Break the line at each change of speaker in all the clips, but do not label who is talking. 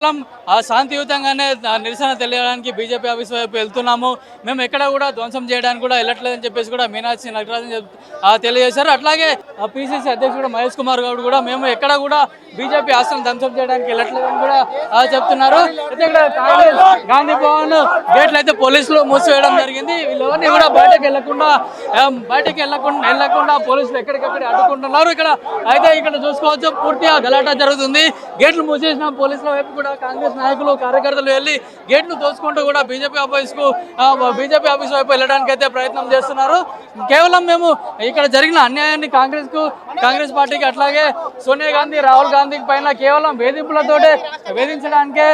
శాంతియుతంగానే నిరసన తెలియడానికి BJP office వైపు వెళ్తున్నాము. మేము ఎక్కడ కూడా ధ్వంసం చేయడానికి కూడా వెళ్ళట్లేదని చెప్పేసి కూడా మీనాక్షి నటరాజన్ తెలియజేశారు. అట్లాగే పిసిసి అధ్యక్షుడు మహేష్ కుమార్ గౌడ్ కూడా మేము ఎక్కడ కూడా బీజేపీ ఆస్తులను ధ్వంసం చేయడానికి వెళ్ళట్లేదని కూడా చెప్తున్నారు. అయితే ఇక్కడ గాంధీ భవన్ గేట్లు అయితే పోలీసులు మూసివేయడం జరిగింది. వీళ్ళెవరిని కూడా బయటకు వెళ్లకుండా పోలీసులు ఎక్కడికక్కడ అడ్డుకుంటున్నారు. ఇక్కడ చూసుకోవచ్చు పూర్తిగా గలాటా జరుగుతుంది. గేట్లు మూసేసిన పోలీసుల వైపు కూడా కాంగ్రెస్ నాయకులు కార్యకర్తలు వెళ్ళి గేట్లు తోసుకుంటూ కూడా బీజేపీ ఆఫీస్ వైపు వెళ్ళడానికి అయితే ప్రయత్నం చేస్తున్నారు. కేవలం మేము ఇక్కడ జరిగిన అన్యాయాన్ని కాంగ్రెస్ పార్టీకి అట్లాగే సోనియా గాంధీ రాహుల్ గాంధీ పైన కేవలం వేధింపులతోటే వేధించడానికే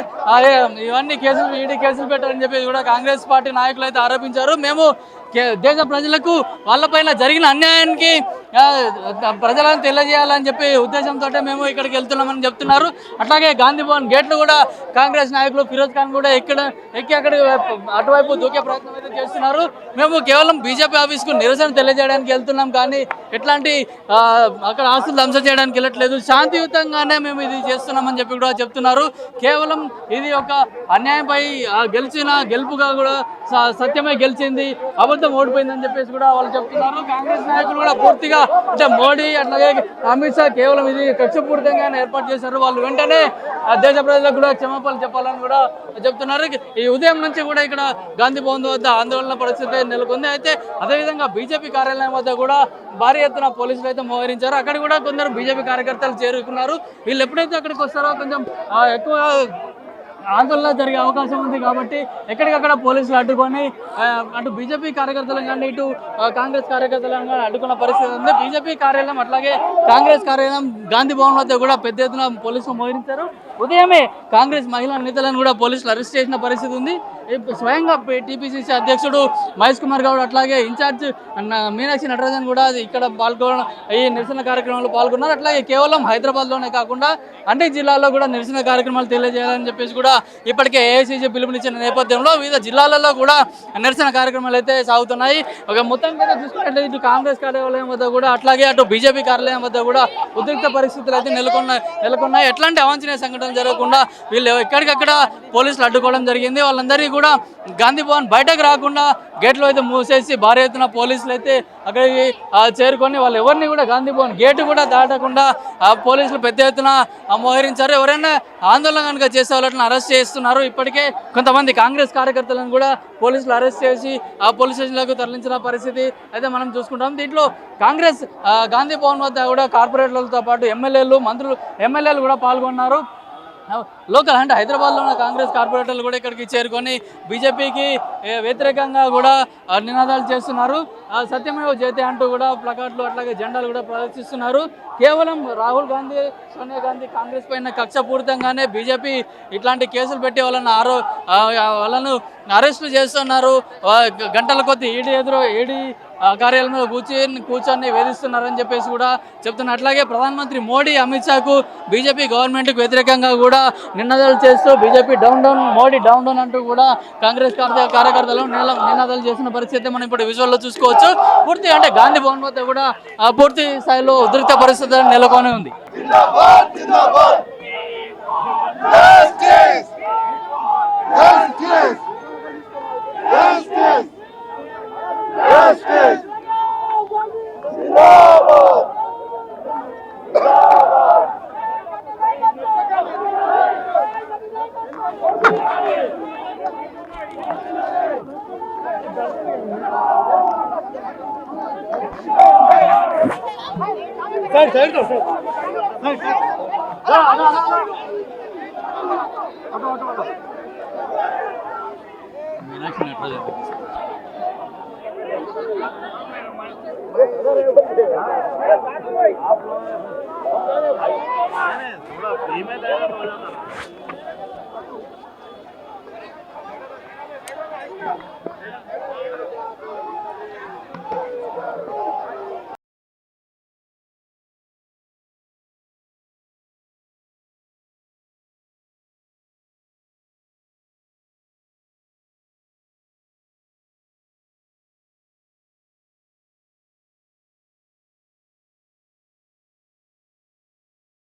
ఇవన్నీ ఈడీ కేసులు పెట్టారని చెప్పి కూడా కాంగ్రెస్ పార్టీ నాయకులు అయితే ఆరోపించారు. మేము దేశ ప్రజలకు వాళ్ళపైన జరిగిన అన్యాయానికి ప్రజలను తెలియజేయాలని చెప్పి ఉద్దేశంతో మేము ఇక్కడికి వెళ్తున్నామని చెప్తున్నారు. అట్లాగే గాంధీ భవన్ గేట్లు కూడా కాంగ్రెస్ నాయకులు ఫిరోజ్ ఖాన్ కూడా ఎక్కి అటువైపు దూకే ప్రయత్నం అయితే చేస్తున్నారు. మేము కేవలం బీజేపీ ఆఫీస్కు నిరసన తెలియజేయడానికి వెళ్తున్నాం, కానీ ఎట్లాంటి అక్కడ ఆస్తులు ధ్వంసం చేయడానికి వెళ్ళట్లేదు. శాంతియుతంగానే మేము ఇది చేస్తున్నామని చెప్పి కూడా చెప్తున్నారు. కేవలం ఇది ఒక అన్యాయంపై గెలుపుగా కూడా సత్యమే గెలిచింది, అబద్ధం ఓడిపోయిందని చెప్పేసి కూడా వాళ్ళు చెప్తున్నారు. కాంగ్రెస్ నాయకులు కూడా పూర్తిగా అంటే మోడీ అట్లాగే అమిత్ షా కేవలం ఇది కక్షపూరితంగానే ఏర్పాటు చేశారు. వాళ్ళు వెంటనే దేశ ప్రజలకు కూడా క్షమాపణలు చెప్పాలని కూడా చెప్తున్నారు. ఈ ఉదయం నుంచి కూడా ఇక్కడ గాంధీ భవన్ వద్ద ఆందోళన పరిస్థితి నెలకొంది. అయితే అదేవిధంగా బీజేపీ కార్యాలయం వద్ద కూడా భారీ ఎత్తున పోలీసులు అయితే మోహరించారు. అక్కడ కూడా కొందరు బీజేపీ కార్యకర్తలు చేరుకున్నారు. వీళ్ళు ఎప్పుడైతే అక్కడికి వస్తారో కొంచెం ఎక్కువ ఆందోళన జరిగే అవకాశం ఉంది. కాబట్టి ఎక్కడికక్కడ పోలీసులు అడ్డుకొని అటు బీజేపీ కార్యకర్తలను కానీ ఇటు కాంగ్రెస్ కార్యకర్తలను కానీ అడ్డుకున్న పరిస్థితి ఉంది. బీజేపీ కార్యాలయం అట్లాగే కాంగ్రెస్ కార్యాలయం గాంధీ భవన్ వద్ద కూడా పెద్ద ఎత్తున పోలీసులు మోహరించారు. ఉదయమే కాంగ్రెస్ మహిళా నేతలను కూడా పోలీసులు అరెస్ట్ చేసిన పరిస్థితి ఉంది. స్వయంగా టీపీసీసీ అధ్యక్షుడు మహేష్ కుమార్ గౌడ్ అట్లాగే ఇన్ఛార్జ్ మీనాక్షి నటరాజన్ కూడా ఇక్కడ ఈ నిరసన కార్యక్రమంలో పాల్గొన్నారు. అట్లాగే కేవలం హైదరాబాద్లోనే కాకుండా అన్ని జిల్లాల్లో కూడా నిరసన కార్యక్రమాలు తెలియజేయాలని చెప్పేసి కూడా ఇప్పటికే ఏఐసీసీ పిలుపునిచ్చిన నేపథ్యంలో వివిధ జిల్లాలలో కూడా నిరసన కార్యక్రమాలు అయితే సాగుతున్నాయి. ఒక మొత్తంగా చూసుకున్నట్లయితే ఇటు కాంగ్రెస్ కార్యాలయం వద్ద కూడా అట్లాగే అటు బీజేపీ కార్యాలయం వద్ద కూడా ఉద్రిక్త పరిస్థితులు అయితే నెలకొన్నాయి. ఎట్లాంటి అవాంఛనీయ సంఘటనలు జరగకుండా వీళ్ళు ఎక్కడికక్కడ పోలీసులు అడ్డుకోవడం జరిగింది. వాళ్ళందరినీ కూడా గాంధీ భవన్ బయటకు రాకుండా గేట్లు అయితే మూసేసి భారీ ఎత్తున పోలీసులు అయితే అక్కడికి చేరుకొని వాళ్ళు ఎవరిని కూడా గాంధీ భవన్ గేటు కూడా దాటకుండా పోలీసులు పెద్ద ఎత్తున మోహరించారు. ఎవరైనా ఆందోళన కనుక చేసే వాళ్ళని అరెస్ట్ చేస్తున్నారు. ఇప్పటికే కొంతమంది కాంగ్రెస్ కార్యకర్తలను కూడా పోలీసులు అరెస్ట్ చేసి పోలీస్ స్టేషన్లకు తరలించిన పరిస్థితి అయితే మనం చూసుకుంటాం. దీంట్లో కాంగ్రెస్ గాంధీ భవన్ వద్ద కూడా కార్పొరేటర్లతో పాటు ఎమ్మెల్యేలు కూడా పాల్గొన్నారు. లోకల్ అంటే హైదరాబాద్లో ఉన్న కాంగ్రెస్ కార్పొరేటర్లు కూడా ఇక్కడికి చేరుకొని బీజేపీకి వ్యతిరేకంగా కూడా నినాదాలు చేస్తున్నారు. సత్యమేవ జయతే అంటూ కూడా ప్లకార్డులు అట్లాగే జెండాలు కూడా ప్రదర్శిస్తున్నారు. కేవలం రాహుల్ గాంధీ సోనియా గాంధీ కాంగ్రెస్ పైన కక్షపూరితంగానే బీజేపీ ఇట్లాంటి కేసులు పెట్టి వాళ్ళను అరెస్టు చేస్తున్నారు. గంటల కొద్ది ఈడీ కార్యాలయంలో కూర్చొని వేధిస్తున్నారని చెప్పేసి కూడా చెప్తున్నారు. అట్లాగే ప్రధానమంత్రి మోడీ అమిత్ షాకు బీజేపీ గవర్నమెంట్కి వ్యతిరేకంగా కూడా నినాదాలు చేస్తూ బీజేపీ డౌన్ మోడీ డౌన్ అంటూ కూడా కాంగ్రెస్ కార్యకర్తలు నినాదాలు చేసిన పరిస్థితి మనం ఇప్పుడు విజువల్లో చూసుకోవచ్చు. పూర్తి అంటే గాంధీ భవన్ వద్ద కూడా పూర్తి స్థాయిలో ఉద్రిక్త పరిస్థితి నెలకొని ఉంది. మీనాక్షి నటరాజన్ थोड़ा फ्री में